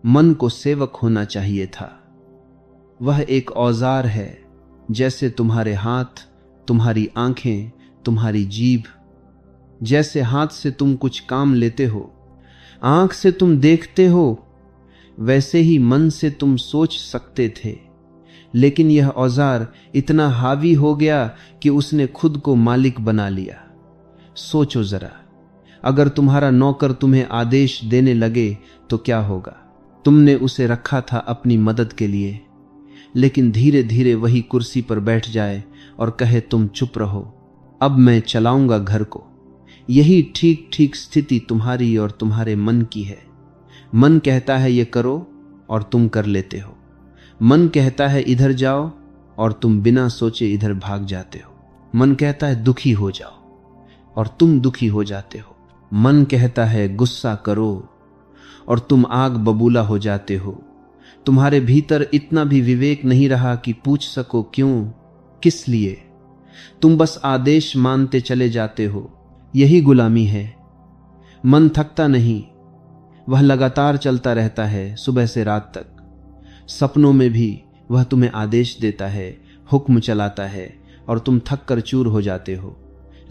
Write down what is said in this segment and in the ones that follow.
मन को सेवक होना चाहिए था। वह एक औजार है, जैसे तुम्हारे हाथ, तुम्हारी आंखें, तुम्हारी जीभ। जैसे हाथ से तुम कुछ काम लेते हो, आंख से तुम देखते हो, वैसे ही मन से तुम सोच सकते थे। लेकिन यह औजार इतना हावी हो गया कि उसने खुद को मालिक बना लिया। सोचो जरा, अगर तुम्हारा नौकर तुम्हें आदेश देने लगे तो क्या होगा? तुमने उसे रखा था अपनी मदद के लिए, लेकिन धीरे धीरे वही कुर्सी पर बैठ जाए और कहे तुम चुप रहो, अब मैं चलाऊंगा घर को। यही ठीक ठीक स्थिति तुम्हारी और तुम्हारे मन की है। मन कहता है ये करो और तुम कर लेते हो। मन कहता है इधर जाओ और तुम बिना सोचे इधर भाग जाते हो। मन कहता है दुखी हो जाओ और तुम दुखी हो जाते हो। मन कहता है गुस्सा करो और तुम आग बबूला हो जाते हो। तुम्हारे भीतर इतना भी विवेक नहीं रहा कि पूछ सको क्यों, किस लिए। तुम बस आदेश मानते चले जाते हो। यही गुलामी है। मन थकता नहीं, वह लगातार चलता रहता है सुबह से रात तक। सपनों में भी वह तुम्हें आदेश देता है, हुक्म चलाता है और तुम थक कर चूर हो जाते हो।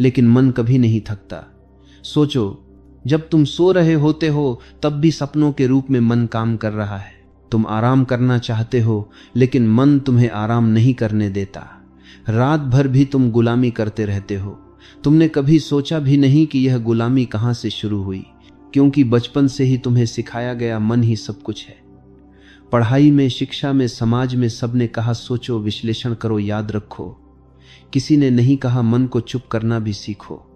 लेकिन मन कभी नहीं थकता। सोचो, जब तुम सो रहे होते हो तब भी सपनों के रूप में मन काम कर रहा है। तुम आराम करना चाहते हो, लेकिन मन तुम्हें आराम नहीं करने देता। रात भर भी तुम गुलामी करते रहते हो। तुमने कभी सोचा भी नहीं कि यह गुलामी कहां से शुरू हुई, क्योंकि बचपन से ही तुम्हें सिखाया गया मन ही सब कुछ है। पढ़ाई में, शिक्षा में, समाज में सबने कहा सोचो, विश्लेषण करो, याद रखो। किसी ने नहीं कहा मन को चुप करना भी सीखो।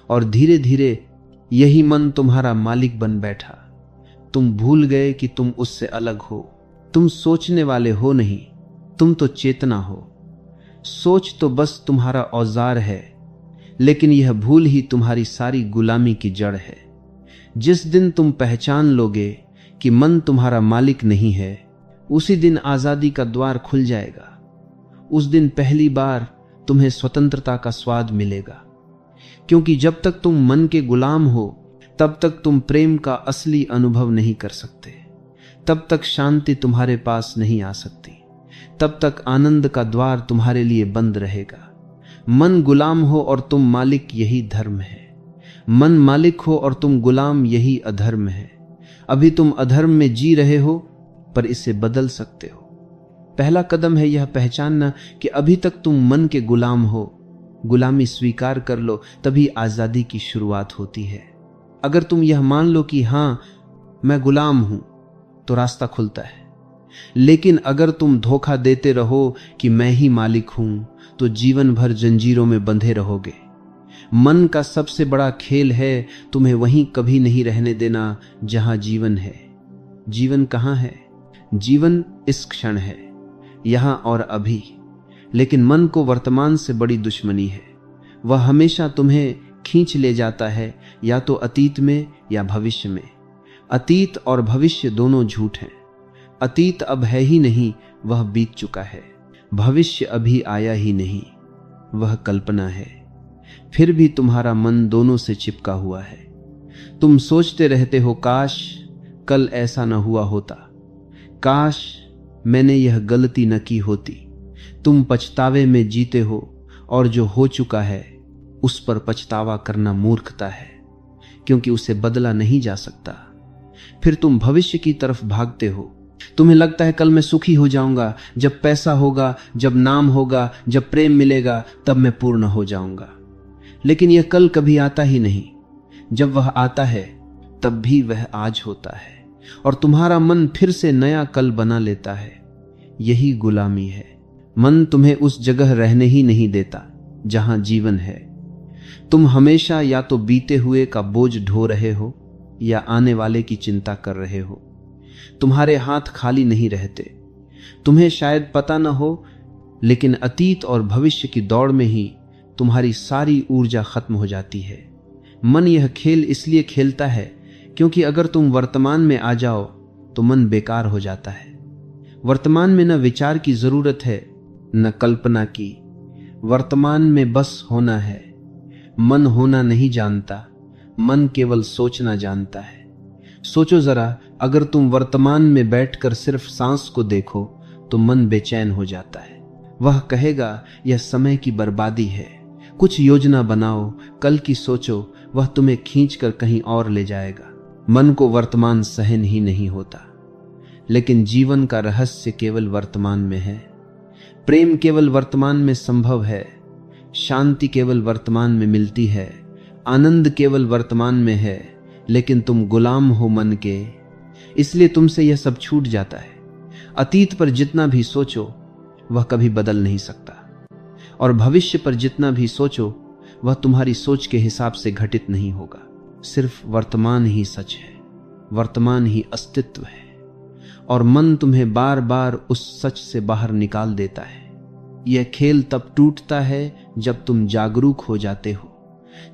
और धीरे धीरे यही मन तुम्हारा मालिक बन बैठा। तुम भूल गए कि तुम उससे अलग हो। तुम सोचने वाले हो नहीं, तुम तो चेतना हो। सोच तो बस तुम्हारा औजार है, लेकिन यह भूल ही तुम्हारी सारी गुलामी की जड़ है। जिस दिन तुम पहचान लोगे कि मन तुम्हारा मालिक नहीं है, उसी दिन आजादी का द्वार खुल जाएगा। उस दिन पहली बार तुम्हें स्वतंत्रता का स्वाद मिलेगा। क्योंकि जब तक तुम मन के गुलाम हो, तब तक तुम प्रेम का असली अनुभव नहीं कर सकते। तब तक शांति तुम्हारे पास नहीं आ सकती। तब तक आनंद का द्वार तुम्हारे लिए बंद रहेगा। मन गुलाम हो और तुम मालिक, यही धर्म है। मन मालिक हो और तुम गुलाम, यही अधर्म है। अभी तुम अधर्म में जी रहे हो, पर इसे बदल सकते हो। पहला कदम है यह पहचानना कि अभी तक तुम मन के गुलाम हो। गुलामी स्वीकार कर लो, तभी आजादी की शुरुआत होती है। अगर तुम यह मान लो कि हां, मैं गुलाम हूं, तो रास्ता खुलता है। लेकिन अगर तुम धोखा देते रहो कि मैं ही मालिक हूं, तो जीवन भर जंजीरों में बंधे रहोगे। मन का सबसे बड़ा खेल है तुम्हें वहीं कभी नहीं रहने देना जहां जीवन है। जीवन कहां है? जीवन इस क्षण है, यहां और अभी। लेकिन मन को वर्तमान से बड़ी दुश्मनी है। वह हमेशा तुम्हें खींच ले जाता है, या तो अतीत में या भविष्य में। अतीत और भविष्य दोनों झूठ हैं। अतीत अब है ही नहीं, वह बीत चुका है। भविष्य अभी आया ही नहीं, वह कल्पना है। फिर भी तुम्हारा मन दोनों से चिपका हुआ है। तुम सोचते रहते हो, काश कल ऐसा न हुआ होता, काश मैंने यह गलती न की होती। तुम पछतावे में जीते हो, और जो हो चुका है उस पर पछतावा करना मूर्खता है, क्योंकि उसे बदला नहीं जा सकता। फिर तुम भविष्य की तरफ भागते हो। तुम्हें लगता है कल मैं सुखी हो जाऊंगा, जब पैसा होगा, जब नाम होगा, जब प्रेम मिलेगा, तब मैं पूर्ण हो जाऊंगा। लेकिन यह कल कभी आता ही नहीं। जब वह आता है तब भी वह आज होता है, और तुम्हारा मन फिर से नया कल बना लेता है। यही गुलामी है। मन तुम्हें उस जगह रहने ही नहीं देता जहां जीवन है। तुम हमेशा या तो बीते हुए का बोझ ढो रहे हो, या आने वाले की चिंता कर रहे हो। तुम्हारे हाथ खाली नहीं रहते। तुम्हें शायद पता न हो, लेकिन अतीत और भविष्य की दौड़ में ही तुम्हारी सारी ऊर्जा खत्म हो जाती है। मन यह खेल इसलिए खेलता है क्योंकि अगर तुम वर्तमान में आ जाओ तो मन बेकार हो जाता है। वर्तमान में न विचार की जरूरत है, न कल्पना की। वर्तमान में बस होना है। मन होना नहीं जानता, मन केवल सोचना जानता है। सोचो जरा, अगर तुम वर्तमान में बैठकर सिर्फ सांस को देखो तो मन बेचैन हो जाता है। वह कहेगा यह समय की बर्बादी है। कुछ योजना बनाओ, कल की सोचो, वह तुम्हें खींचकर कहीं और ले जाएगा। मन को वर्तमान सहन ही नहीं होता, लेकिन जीवन का रहस्य केवल वर्तमान में है। प्रेम केवल वर्तमान में संभव है, शांति केवल वर्तमान में मिलती है, आनंद केवल वर्तमान में है। लेकिन तुम गुलाम हो मन के, इसलिए तुमसे यह सब छूट जाता है। अतीत पर जितना भी सोचो वह कभी बदल नहीं सकता, और भविष्य पर जितना भी सोचो वह तुम्हारी सोच के हिसाब से घटित नहीं होगा। सिर्फ वर्तमान ही सच है, वर्तमान ही अस्तित्व है, और मन तुम्हें बार बार उस सच से बाहर निकाल देता है। यह खेल तब टूटता है जब तुम जागरूक हो जाते हो,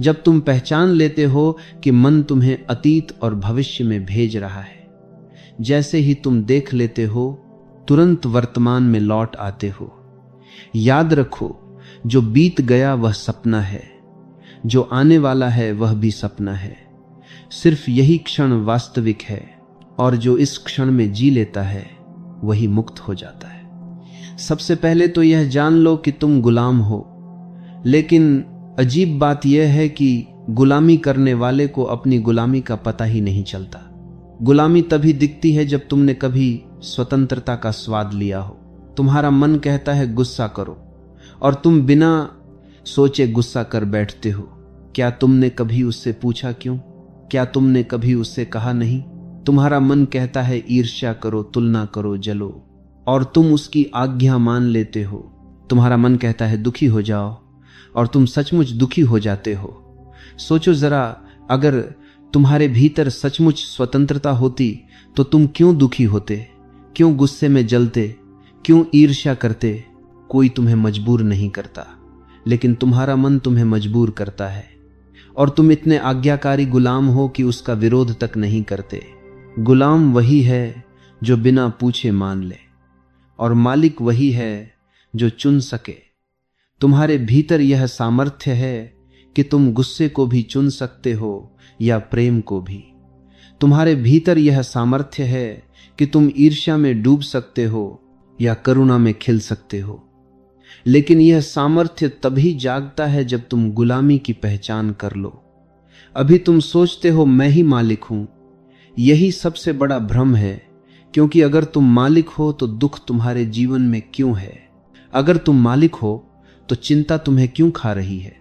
जब तुम पहचान लेते हो कि मन तुम्हें अतीत और भविष्य में भेज रहा है। जैसे ही तुम देख लेते हो, तुरंत वर्तमान में लौट आते हो। याद रखो, जो बीत गया वह सपना है, जो आने वाला है वह भी सपना है। सिर्फ यही क्षण वास्तविक है, और जो इस क्षण में जी लेता है वही मुक्त हो जाता है। सबसे पहले तो यह जान लो कि तुम गुलाम हो, लेकिन अजीब बात यह है कि गुलामी करने वाले को अपनी गुलामी का पता ही नहीं चलता। गुलामी तभी दिखती है जब तुमने कभी स्वतंत्रता का स्वाद लिया हो। तुम्हारा मन कहता है गुस्सा करो, और तुम बिना सोचे गुस्सा कर बैठते हो। क्या तुमने कभी उससे पूछा क्यों? क्या तुमने कभी उससे कहा नहीं? तुम्हारा मन कहता है ईर्ष्या करो, तुलना करो, जलो, और तुम उसकी आज्ञा मान लेते हो। तुम्हारा मन कहता है दुखी हो जाओ, और तुम सचमुच दुखी हो जाते हो। सोचो जरा, अगर तुम्हारे भीतर सचमुच स्वतंत्रता होती तो तुम क्यों दुखी होते, क्यों गुस्से में जलते, क्यों ईर्ष्या करते? कोई तुम्हें मजबूर नहीं करता, लेकिन तुम्हारा मन तुम्हें मजबूर करता है, और तुम इतने आज्ञाकारी गुलाम हो कि उसका विरोध तक नहीं करते। गुलाम वही है जो बिना पूछे मान ले, और मालिक वही है जो चुन सके। तुम्हारे भीतर यह सामर्थ्य है कि तुम गुस्से को भी चुन सकते हो या प्रेम को भी। तुम्हारे भीतर यह सामर्थ्य है कि तुम ईर्ष्या में डूब सकते हो या करुणा में खिल सकते हो। लेकिन यह सामर्थ्य तभी जागता है जब तुम गुलामी की पहचान कर लो। अभी तुम सोचते हो मैं ही मालिक हूं। यही सबसे बड़ा भ्रम है, क्योंकि अगर तुम मालिक हो तो दुख तुम्हारे जीवन में क्यों है? अगर तुम मालिक हो तो चिंता तुम्हें क्यों खा रही है?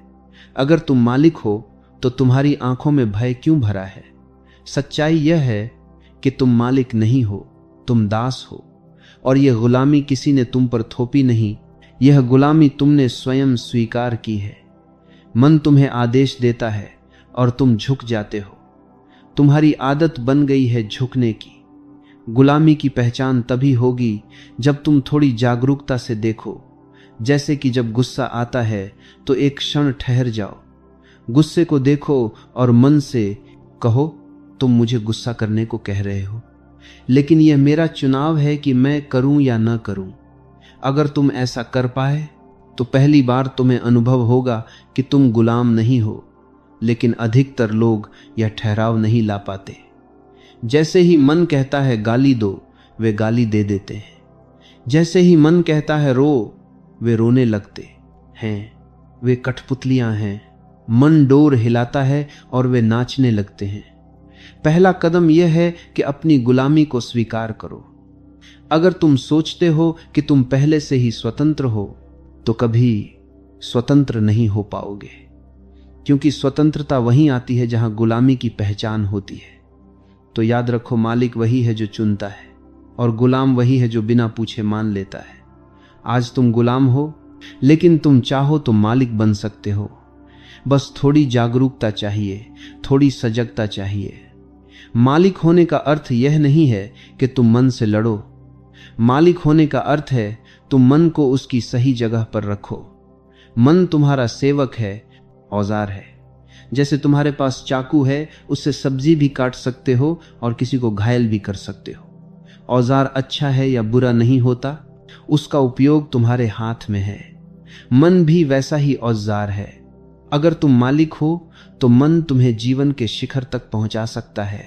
अगर तुम मालिक हो तो तुम्हारी आंखों में भय क्यों भरा है? सच्चाई यह है कि तुम मालिक नहीं हो, तुम दास हो, और यह गुलामी किसी ने तुम पर थोपी नहीं, यह गुलामी तुमने स्वयं स्वीकार की है। मन तुम्हें आदेश देता है और तुम झुक जाते हो। तुम्हारी आदत बन गई है झुकने की। गुलामी की पहचान तभी होगी जब तुम थोड़ी जागरूकता से देखो। जैसे कि जब गुस्सा आता है तो एक क्षण ठहर जाओ, गुस्से को देखो और मन से कहो तुम मुझे गुस्सा करने को कह रहे हो, लेकिन यह मेरा चुनाव है कि मैं करूं या न करूं। अगर तुम ऐसा कर पाए तो पहली बार तुम्हें अनुभव होगा कि तुम गुलाम नहीं हो, लेकिन अधिकतर लोग यह ठहराव नहीं ला पाते। जैसे ही मन कहता है गाली दो, वे गाली दे देते हैं। जैसे ही मन कहता है रो, वे रोने लगते हैं। वे कठपुतलियां हैं। मन डोर हिलाता है और वे नाचने लगते हैं। पहला कदम यह है कि अपनी गुलामी को स्वीकार करो। अगर तुम सोचते हो कि तुम पहले से ही स्वतंत्र हो तो कभी स्वतंत्र नहीं हो पाओगे, क्योंकि स्वतंत्रता वहीं आती है जहां गुलामी की पहचान होती है। तो याद रखो, मालिक वही है जो चुनता है, और गुलाम वही है जो बिना पूछे मान लेता है। आज तुम गुलाम हो, लेकिन तुम चाहो तो मालिक बन सकते हो। बस थोड़ी जागरूकता चाहिए, थोड़ी सजगता चाहिए। मालिक होने का अर्थ यह नहीं है कि तुम मन से लड़ो। मालिक होने का अर्थ है तुम मन को उसकी सही जगह पर रखो। मन तुम्हारा सेवक है, औजार है। जैसे तुम्हारे पास चाकू है, उससे सब्जी भी काट सकते हो और किसी को घायल भी कर सकते हो। औजार अच्छा है या बुरा नहीं होता, उसका उपयोग तुम्हारे हाथ में है। मन भी वैसा ही औजार है। अगर तुम मालिक हो तो मन तुम्हें जीवन के शिखर तक पहुंचा सकता है।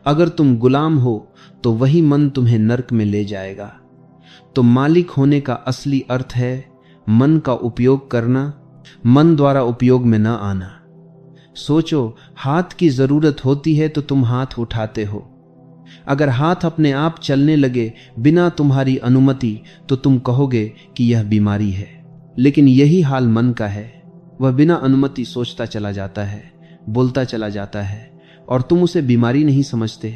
अगर तुम गुलाम हो तो वही मन तुम्हें नरक में ले जाएगा। तो मालिक होने का असली अर्थ है मन का उपयोग करना, मन द्वारा उपयोग में न आना। सोचो, हाथ की जरूरत होती है तो तुम हाथ उठाते हो। अगर हाथ अपने आप चलने लगे बिना तुम्हारी अनुमति तो तुम कहोगे कि यह बीमारी है। लेकिन यही हाल मन का है, वह बिना अनुमति सोचता चला जाता है, बोलता चला जाता है और तुम उसे बीमारी नहीं समझते।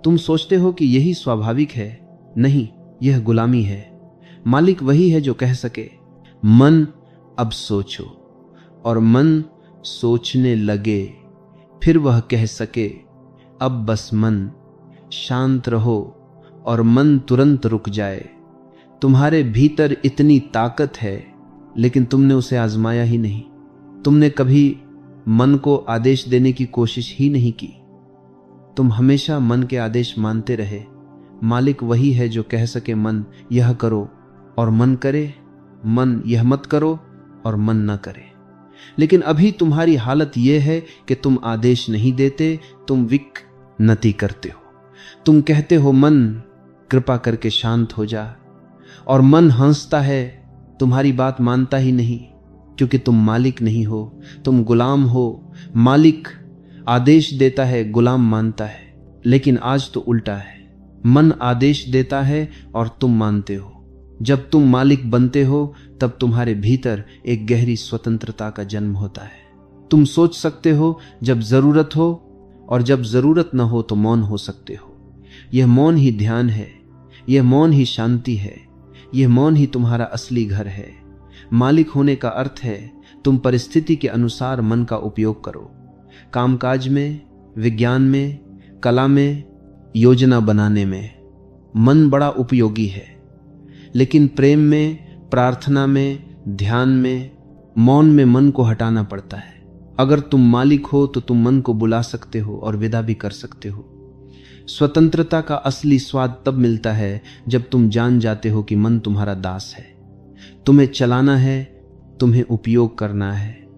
तुम सोचते हो कि यही स्वाभाविक है। नहीं, यह गुलामी है। मालिक वही है जो कह सके, मन अब सोचो, और मन सोचने लगे। फिर वह कह सके, अब बस मन शांत रहो, और मन तुरंत रुक जाए। तुम्हारे भीतर इतनी ताकत है, लेकिन तुमने उसे आजमाया ही नहीं। तुमने कभी मन को आदेश देने की कोशिश ही नहीं की। तुम हमेशा मन के आदेश मानते रहे। मालिक वही है जो कह सके, मन यह करो, और मन करे, मन यह मत करो और मन न करे। लेकिन अभी तुम्हारी हालत यह है कि तुम आदेश नहीं देते, तुम विनती करते हो। तुम कहते हो, मन कृपा करके शांत हो जा, और मन हंसता है, तुम्हारी बात मानता ही नहीं, क्योंकि तुम मालिक नहीं हो, तुम गुलाम हो। मालिक आदेश देता है, गुलाम मानता है। लेकिन आज तो उल्टा है, मन आदेश देता है और तुम मानते हो। जब तुम मालिक बनते हो तब तुम्हारे भीतर एक गहरी स्वतंत्रता का जन्म होता है। तुम सोच सकते हो जब जरूरत हो, और जब जरूरत न हो तो मौन हो सकते हो। यह मौन ही ध्यान है, यह मौन ही शांति है, यह मौन ही तुम्हारा असली घर है। मालिक होने का अर्थ है तुम परिस्थिति के अनुसार मन का उपयोग करो। कामकाज में, विज्ञान में, कला में, योजना बनाने में मन बड़ा उपयोगी है। लेकिन प्रेम में, प्रार्थना में, ध्यान में, मौन में मन को हटाना पड़ता है। अगर तुम मालिक हो तो तुम मन को बुला सकते हो और विदा भी कर सकते हो। स्वतंत्रता का असली स्वाद तब मिलता है जब तुम जान जाते हो कि मन तुम्हारा दास है। तुम्हें चलाना है, तुम्हें उपयोग करना है।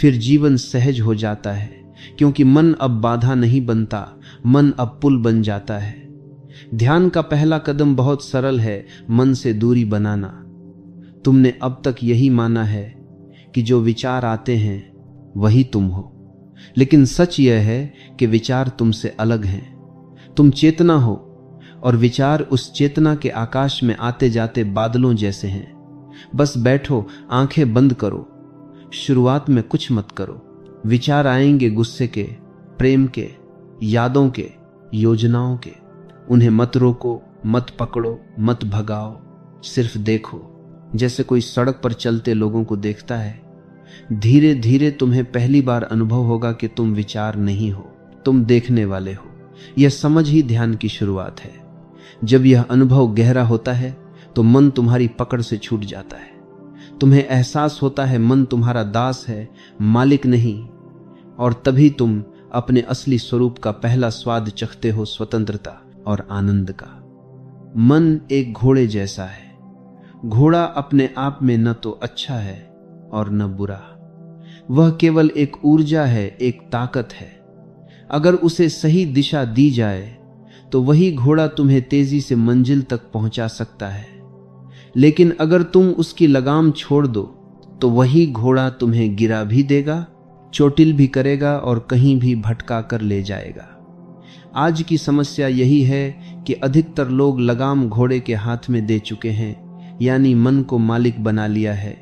फिर जीवन सहज हो जाता है, क्योंकि मन अब बाधा नहीं बनता, मन अब पुल बन जाता है। ध्यान का पहला कदम बहुत सरल है, मन से दूरी बनाना। तुमने अब तक यही माना है कि जो विचार आते हैं वही तुम हो, लेकिन सच यह है कि विचार तुमसे अलग हैं। तुम चेतना हो, और विचार उस चेतना के आकाश में आते जाते बादलों जैसे हैं। बस बैठो, आंखें बंद करो, शुरुआत में कुछ मत करो। विचार आएंगे गुस्से के, प्रेम के, यादों के, योजनाओं के। उन्हें मत रोको, मत पकड़ो, मत भगाओ, सिर्फ देखो, जैसे कोई सड़क पर चलते लोगों को देखता है। धीरे धीरे तुम्हें पहली बार अनुभव होगा कि तुम विचार नहीं हो, तुम देखने वाले हो। यह समझ ही ध्यान की शुरुआत है। जब यह अनुभव गहरा होता है तो मन तुम्हारी पकड़ से छूट जाता है। तुम्हें एहसास होता है मन तुम्हारा दास है, मालिक नहीं, और तभी तुम अपने असली स्वरूप का पहला स्वाद चखते हो, स्वतंत्रता और आनंद का। मन एक घोड़े जैसा है। घोड़ा अपने आप में न तो अच्छा है और न बुरा, वह केवल एक ऊर्जा है, एक ताकत है। अगर उसे सही दिशा दी जाए तो वही घोड़ा तुम्हें तेजी से मंजिल तक पहुंचा सकता है। लेकिन अगर तुम उसकी लगाम छोड़ दो तो वही घोड़ा तुम्हें गिरा भी देगा, चोटिल भी करेगा और कहीं भी भटका कर ले जाएगा। आज की समस्या यही है कि अधिकतर लोग लगाम घोड़े के हाथ में दे चुके हैं, यानी मन को मालिक बना लिया है।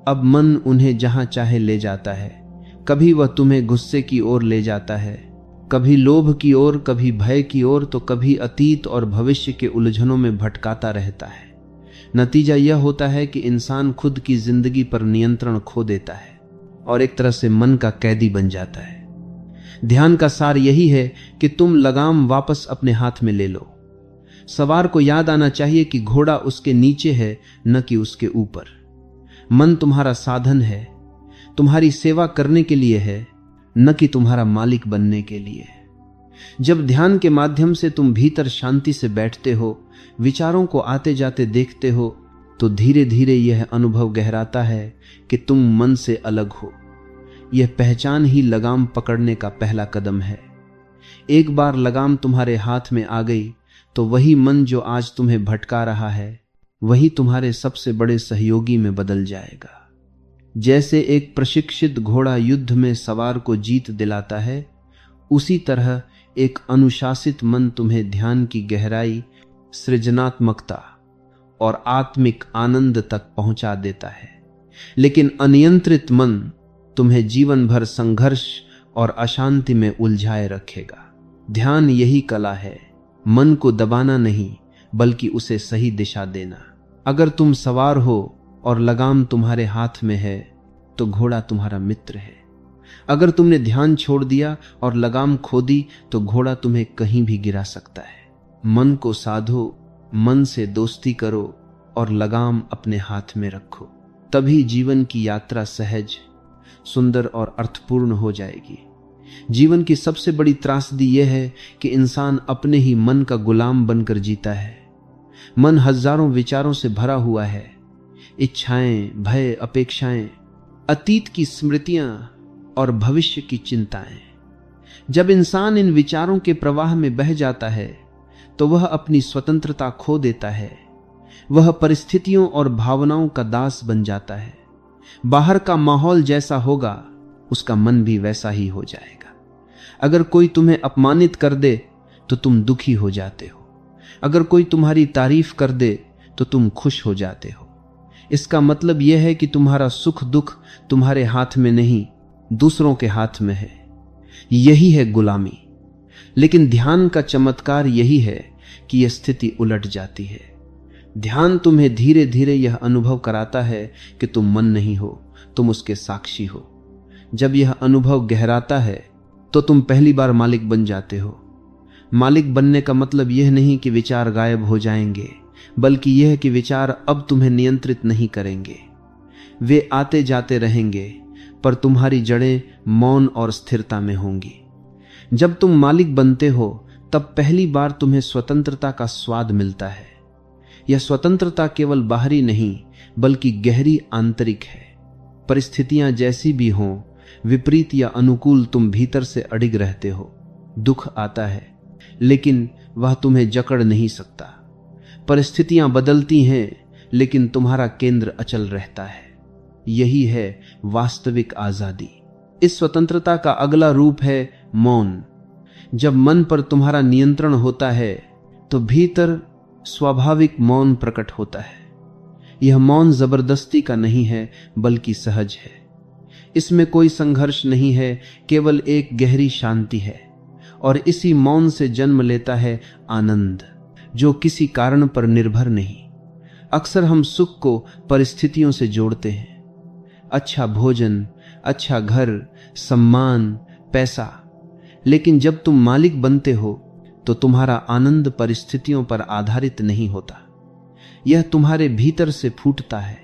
अब मन उन्हें जहां चाहे ले जाता है। कभी वह तुम्हें गुस्से की ओर ले जाता है, कभी लोभ की ओर, कभी भय की ओर, तो कभी अतीत और भविष्य के उलझनों में भटकाता रहता है। नतीजा यह होता है कि इंसान खुद की जिंदगी पर नियंत्रण खो देता है और एक तरह से मन का कैदी बन जाता है। ध्यान का सार यही है कि तुम लगाम वापस अपने हाथ में ले लो। सवार को याद आना चाहिए कि घोड़ा उसके नीचे है, न कि उसके ऊपर। मन तुम्हारा साधन है, तुम्हारी सेवा करने के लिए है, न कि तुम्हारा मालिक बनने के लिए। जब ध्यान के माध्यम से तुम भीतर शांति से बैठते हो, विचारों को आते जाते देखते हो, तो धीरे धीरे यह अनुभव गहराता है कि तुम मन से अलग हो। यह पहचान ही लगाम पकड़ने का पहला कदम है। एक बार लगाम तुम्हारे हाथ में आ गई तो वही मन जो आज तुम्हें भटका रहा है वही तुम्हारे सबसे बड़े सहयोगी में बदल जाएगा। जैसे एक प्रशिक्षित घोड़ा युद्ध में सवार को जीत दिलाता है, उसी तरह एक अनुशासित मन तुम्हें ध्यान की गहराई, सृजनात्मकता और आत्मिक आनंद तक पहुंचा देता है। लेकिन अनियंत्रित मन तुम्हें जीवन भर संघर्ष और अशांति में उलझाए रखेगा। ध्यान यही कला है, मन को दबाना नहीं बल्कि उसे सही दिशा देना। अगर तुम सवार हो और लगाम तुम्हारे हाथ में है तो घोड़ा तुम्हारा मित्र है। अगर तुमने ध्यान छोड़ दिया और लगाम खो दी तो घोड़ा तुम्हें कहीं भी गिरा सकता है। मन को साधो, मन से दोस्ती करो और लगाम अपने हाथ में रखो, तभी जीवन की यात्रा सहज, सुंदर और अर्थपूर्ण हो जाएगी। जीवन की सबसे बड़ी त्रासदी यह है कि इंसान अपने ही मन का गुलाम बनकर जीता है। मन हजारों विचारों से भरा हुआ है, इच्छाएं, भय, अपेक्षाएं, अतीत की स्मृतियां और भविष्य की चिंताएं। जब इंसान इन विचारों के प्रवाह में बह जाता है तो वह अपनी स्वतंत्रता खो देता है। वह परिस्थितियों और भावनाओं का दास बन जाता है। बाहर का माहौल जैसा होगा उसका मन भी वैसा ही हो जाएगा। अगर कोई तुम्हें अपमानित कर दे तो तुम दुखी हो जाते हो। अगर कोई तुम्हारी तारीफ कर दे तो तुम खुश हो जाते हो। इसका मतलब यह है कि तुम्हारा सुख दुख तुम्हारे हाथ में नहीं, दूसरों के हाथ में है। यही है गुलामी। लेकिन ध्यान का चमत्कार यही है कि यह स्थिति उलट जाती है। ध्यान तुम्हें धीरे धीरे यह अनुभव कराता है कि तुम मन नहीं हो, तुम उसके साक्षी हो। जब यह अनुभव गहराता है तो तुम पहली बार मालिक बन जाते हो। मालिक बनने का मतलब यह नहीं कि विचार गायब हो जाएंगे, बल्कि यह कि विचार अब तुम्हें नियंत्रित नहीं करेंगे। वे आते जाते रहेंगे, पर तुम्हारी जड़ें मौन और स्थिरता में होंगी। जब तुम मालिक बनते हो तब पहली बार तुम्हें स्वतंत्रता का स्वाद मिलता है। यह स्वतंत्रता केवल बाहरी नहीं बल्कि गहरी आंतरिक है। परिस्थितियां जैसी भी हों, विपरीत या अनुकूल, तुम भीतर से अडिग रहते हो। दुख आता है लेकिन वह तुम्हें जकड़ नहीं सकता। परिस्थितियां बदलती हैं लेकिन तुम्हारा केंद्र अचल रहता है। यही है वास्तविक आजादी। इस स्वतंत्रता का अगला रूप है मौन। जब मन पर तुम्हारा नियंत्रण होता है तो भीतर स्वाभाविक मौन प्रकट होता है। यह मौन जबरदस्ती का नहीं है बल्कि सहज है। इसमें कोई संघर्ष नहीं है, केवल एक गहरी शांति है। और इसी मौन से जन्म लेता है आनंद, जो किसी कारण पर निर्भर नहीं। अक्सर हम सुख को परिस्थितियों से जोड़ते हैं। अच्छा भोजन, अच्छा घर, सम्मान, पैसा। लेकिन जब तुम मालिक बनते हो तो तुम्हारा आनंद परिस्थितियों पर आधारित नहीं होता। यह तुम्हारे भीतर से फूटता है,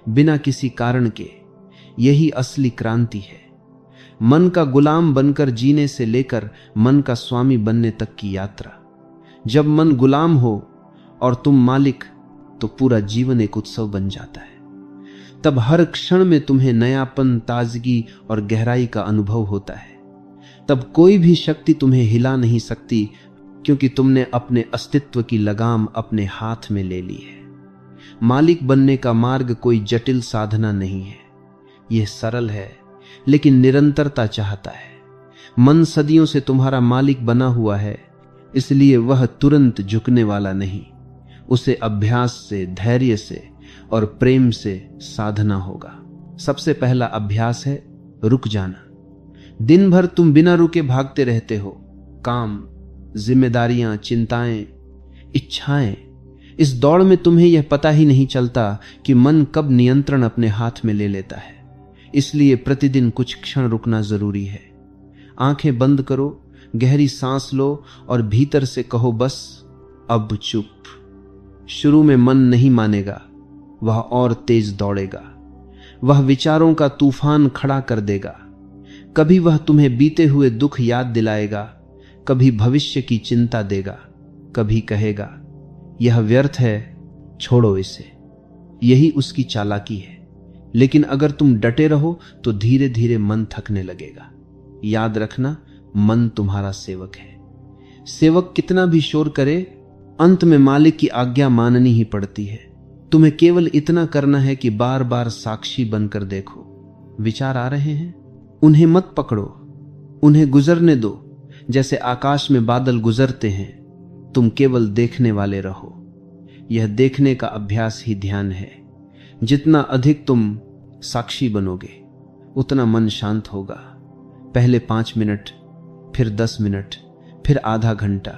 बिना किसी कारण के। यही असली क्रांति है। मन का गुलाम बनकर जीने से लेकर मन का स्वामी बनने तक की यात्रा। जब मन गुलाम हो और तुम मालिक, तो पूरा जीवन एक उत्सव बन जाता है। तब हर क्षण में तुम्हें नयापन, ताजगी और गहराई का अनुभव होता है। तब कोई भी शक्ति तुम्हें हिला नहीं सकती, क्योंकि तुमने अपने अस्तित्व की लगाम अपने हाथ में ले ली है। मालिक बनने का मार्ग कोई जटिल साधना नहीं है। यह सरल है लेकिन निरंतरता चाहता है। मन सदियों से तुम्हारा मालिक बना हुआ है, इसलिए वह तुरंत झुकने वाला नहीं। उसे अभ्यास से, धैर्य से और प्रेम से साधना होगा। सबसे पहला अभ्यास है रुक जाना। दिन भर तुम बिना रुके भागते रहते हो। काम, जिम्मेदारियां, चिंताएं, इच्छाएं। इस दौड़ में तुम्हें यह पता ही नहीं चलता कि मन कब नियंत्रण अपने हाथ में ले लेता है। इसलिए प्रतिदिन कुछ क्षण रुकना जरूरी है। आंखें बंद करो, गहरी सांस लो और भीतर से कहो, बस अब चुप। शुरू में मन नहीं मानेगा, वह और तेज दौड़ेगा। वह विचारों का तूफान खड़ा कर देगा। कभी वह तुम्हें बीते हुए दुख याद दिलाएगा, कभी भविष्य की चिंता देगा, कभी कहेगा यह व्यर्थ है, छोड़ो इसे। यही उसकी चालाकी है। लेकिन अगर तुम डटे रहो तो धीरे धीरे मन थकने लगेगा। याद रखना, मन तुम्हारा सेवक है। सेवक कितना भी शोर करे, अंत में मालिक की आज्ञा माननी ही पड़ती है। तुम्हें केवल इतना करना है कि बार बार साक्षी बनकर देखो। विचार आ रहे हैं, उन्हें मत पकड़ो, उन्हें गुजरने दो जैसे आकाश में बादल गुजरते हैं। तुम केवल देखने वाले रहो। यह देखने का अभ्यास ही ध्यान है। जितना अधिक तुम साक्षी बनोगे उतना मन शांत होगा। पहले 5 मिनट, फिर 10 मिनट, फिर आधा घंटा।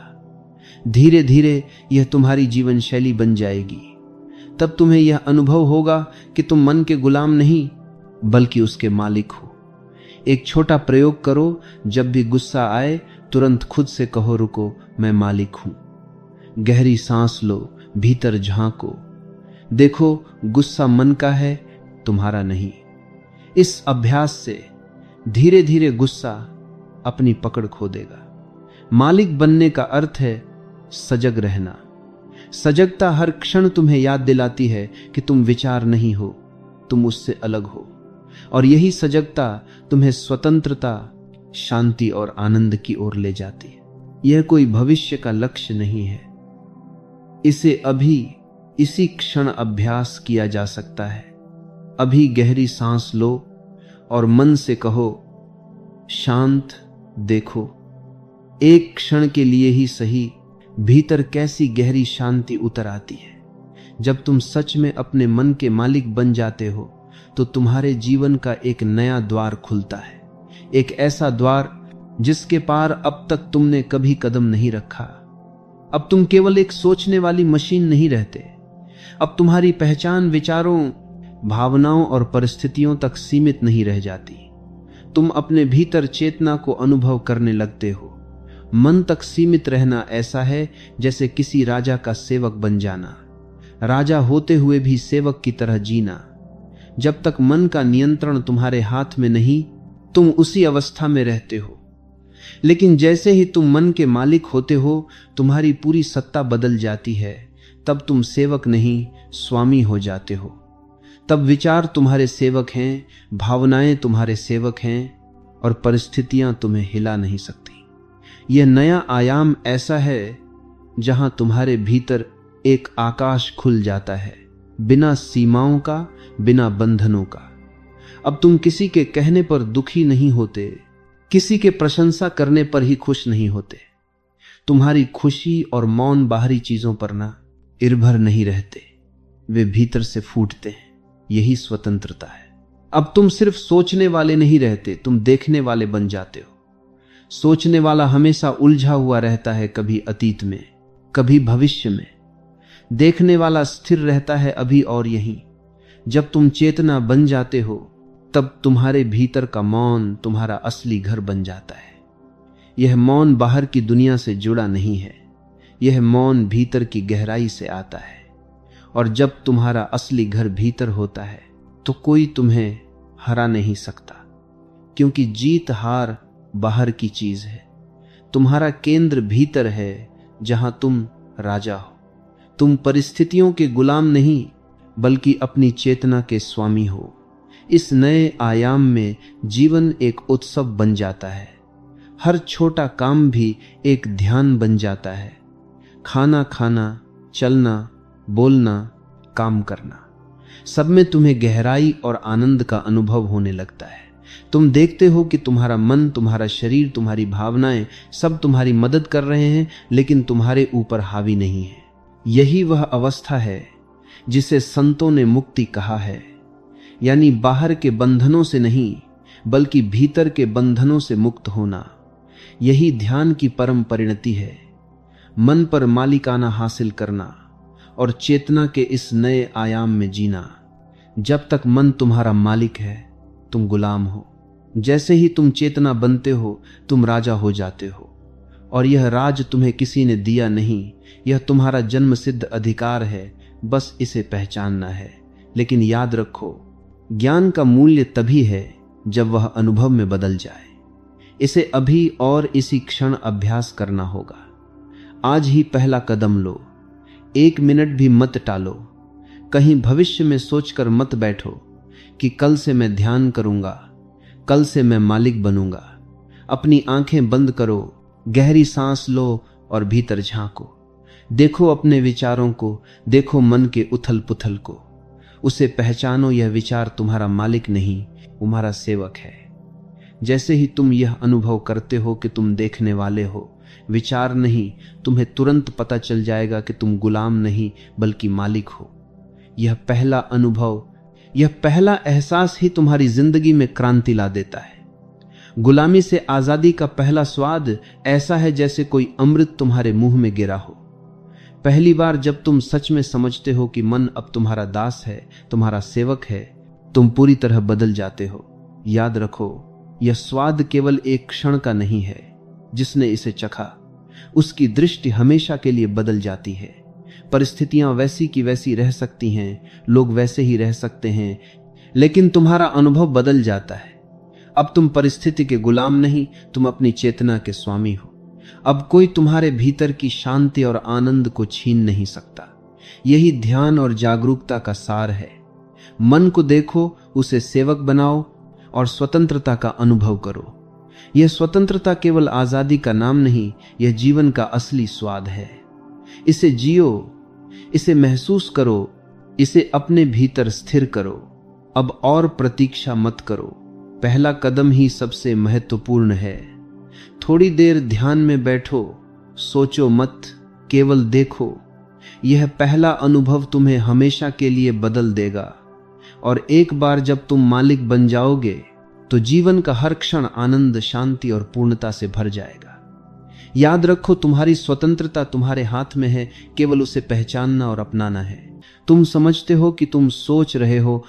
धीरे धीरे यह तुम्हारी जीवन शैली बन जाएगी। तब तुम्हें यह अनुभव होगा कि तुम मन के गुलाम नहीं बल्कि उसके मालिक हो। एक छोटा प्रयोग करो, जब भी गुस्सा आए तुरंत खुद से कहो, रुको, मैं मालिक हूं। गहरी सांस लो, भीतर झांको, देखो गुस्सा मन का है, तुम्हारा नहीं। इस अभ्यास से धीरे धीरे गुस्सा अपनी पकड़ खो देगा। मालिक बनने का अर्थ है सजग रहना। सजगता हर क्षण तुम्हें याद दिलाती है कि तुम विचार नहीं हो, तुम उससे अलग हो। और यही सजगता तुम्हें स्वतंत्रता, शांति और आनंद की ओर ले जाती है। यह कोई भविष्य का लक्ष्य नहीं है, इसे अभी इसी क्षण अभ्यास किया जा सकता है। अभी गहरी सांस लो और मन से कहो, शांत देखो। एक क्षण के लिए ही सही, भीतर कैसी गहरी शांति उतर आती है। जब तुम सच में अपने मन के मालिक बन जाते हो तो तुम्हारे जीवन का एक नया द्वार खुलता है। एक ऐसा द्वार जिसके पार अब तक तुमने कभी कदम नहीं रखा। अब तुम केवल एक सोचने वाली मशीन नहीं रहते। अब तुम्हारी पहचान विचारों, भावनाओं और परिस्थितियों तक सीमित नहीं रह जाती। तुम अपने भीतर चेतना को अनुभव करने लगते हो। मन तक सीमित रहना ऐसा है जैसे किसी राजा का सेवक बन जाना, राजा होते हुए भी सेवक की तरह जीना। जब तक मन का नियंत्रण तुम्हारे हाथ में नहीं, तुम उसी अवस्था में रहते हो। लेकिन जैसे ही तुम मन के मालिक होते हो, तुम्हारी पूरी सत्ता बदल जाती है। तब तुम सेवक नहीं, स्वामी हो जाते हो। तब विचार तुम्हारे सेवक हैं, भावनाएं तुम्हारे सेवक हैं और परिस्थितियां तुम्हें हिला नहीं सकती। यह नया आयाम ऐसा है जहां तुम्हारे भीतर एक आकाश खुल जाता है, बिना सीमाओं का, बिना बंधनों का। अब तुम किसी के कहने पर दुखी नहीं होते, किसी के प्रशंसा करने पर ही खुश नहीं होते। तुम्हारी खुशी और मौन बाहरी चीजों पर ना निर्भर नहीं रहते, वे भीतर से फूटते हैं। यही स्वतंत्रता है। अब तुम सिर्फ सोचने वाले नहीं रहते, तुम देखने वाले बन जाते हो। सोचने वाला हमेशा उलझा हुआ रहता है, कभी अतीत में, कभी भविष्य में। देखने वाला स्थिर रहता है अभी और यहीं। जब तुम चेतना बन जाते हो, तब तुम्हारे भीतर का मौन तुम्हारा असली घर बन जाता है। यह मौन बाहर की दुनिया से जुड़ा नहीं है, यह मौन भीतर की गहराई से आता है। और जब तुम्हारा असली घर भीतर होता है तो कोई तुम्हें हरा नहीं सकता, क्योंकि जीत हार बाहर की चीज है। तुम्हारा केंद्र भीतर है, जहां तुम राजा हो। तुम परिस्थितियों के गुलाम नहीं बल्कि अपनी चेतना के स्वामी हो। इस नए आयाम में जीवन एक उत्सव बन जाता है। हर छोटा काम भी एक ध्यान बन जाता है। खाना खाना, चलना, बोलना, काम करना, सब में तुम्हें गहराई और आनंद का अनुभव होने लगता है। तुम देखते हो कि तुम्हारा मन, तुम्हारा शरीर, तुम्हारी भावनाएं सब तुम्हारी मदद कर रहे हैं, लेकिन तुम्हारे ऊपर हावी नहीं है। यही वह अवस्था है जिसे संतों ने मुक्ति कहा है, यानी बाहर के बंधनों से नहीं बल्कि भीतर के बंधनों से मुक्त होना। यही ध्यान की परम परिणति है। मन पर मालिकाना हासिल करना और चेतना के इस नए आयाम में जीना। जब तक मन तुम्हारा मालिक है, तुम गुलाम हो। जैसे ही तुम चेतना बनते हो, तुम राजा हो जाते हो। और यह राज तुम्हें किसी ने दिया नहीं, यह तुम्हारा जन्म सिद्ध अधिकार है। बस इसे पहचानना है। लेकिन याद रखो, ज्ञान का मूल्य तभी है जब वह अनुभव में बदल जाए। इसे अभी और इसी क्षण अभ्यास करना होगा। आज ही पहला कदम लो। 1 मिनट भी मत टालो। कहीं भविष्य में सोचकर मत बैठो कि कल से मैं ध्यान करूंगा, कल से मैं मालिक बनूंगा। अपनी आंखें बंद करो, गहरी सांस लो और भीतर झांको। देखो अपने विचारों को, देखो मन के उथल पुथल को। उसे पहचानो, यह विचार तुम्हारा मालिक नहीं, तुम्हारा सेवक है। जैसे ही तुम यह अनुभव करते हो कि तुम देखने वाले हो, विचार नहीं, तुम्हें तुरंत पता चल जाएगा कि तुम गुलाम नहीं बल्कि मालिक हो। यह पहला अनुभव, यह पहला एहसास ही तुम्हारी जिंदगी में क्रांति ला देता है। गुलामी से आजादी का पहला स्वाद ऐसा है जैसे कोई अमृत तुम्हारे मुंह में गिरा हो। पहली बार जब तुम सच में समझते हो कि मन अब तुम्हारा दास है, तुम्हारा सेवक है, तुम पूरी तरह बदल जाते हो। याद रखो, यह स्वाद केवल एक क्षण का नहीं है। जिसने इसे चखा उसकी दृष्टि हमेशा के लिए बदल जाती है। परिस्थितियां वैसी की वैसी रह सकती हैं, लोग वैसे ही रह सकते हैं, लेकिन तुम्हारा अनुभव बदल जाता है। अब तुम परिस्थिति के गुलाम नहीं, तुम अपनी चेतना के स्वामी हो। अब कोई तुम्हारे भीतर की शांति और आनंद को छीन नहीं सकता। यही ध्यान और जागरूकता का सार है। मन को देखो, उसे सेवक बनाओ और स्वतंत्रता का अनुभव करो। यह स्वतंत्रता केवल आजादी का नाम नहीं, यह जीवन का असली स्वाद है। इसे जियो, इसे महसूस करो, इसे अपने भीतर स्थिर करो। अब और प्रतीक्षा मत करो, पहला कदम ही सबसे महत्वपूर्ण है। थोड़ी देर ध्यान में बैठो, सोचो मत, केवल देखो। यह पहला अनुभव तुम्हें हमेशा के लिए बदल देगा। और एक बार जब तुम मालिक बन जाओगे तो जीवन का हर क्षण आनंद, शांति और पूर्णता से भर जाएगा। याद रखो, तुम्हारी स्वतंत्रता तुम्हारे हाथ में है, केवल उसे पहचानना और अपनाना है। तुम समझते हो कि तुम सोच रहे हो,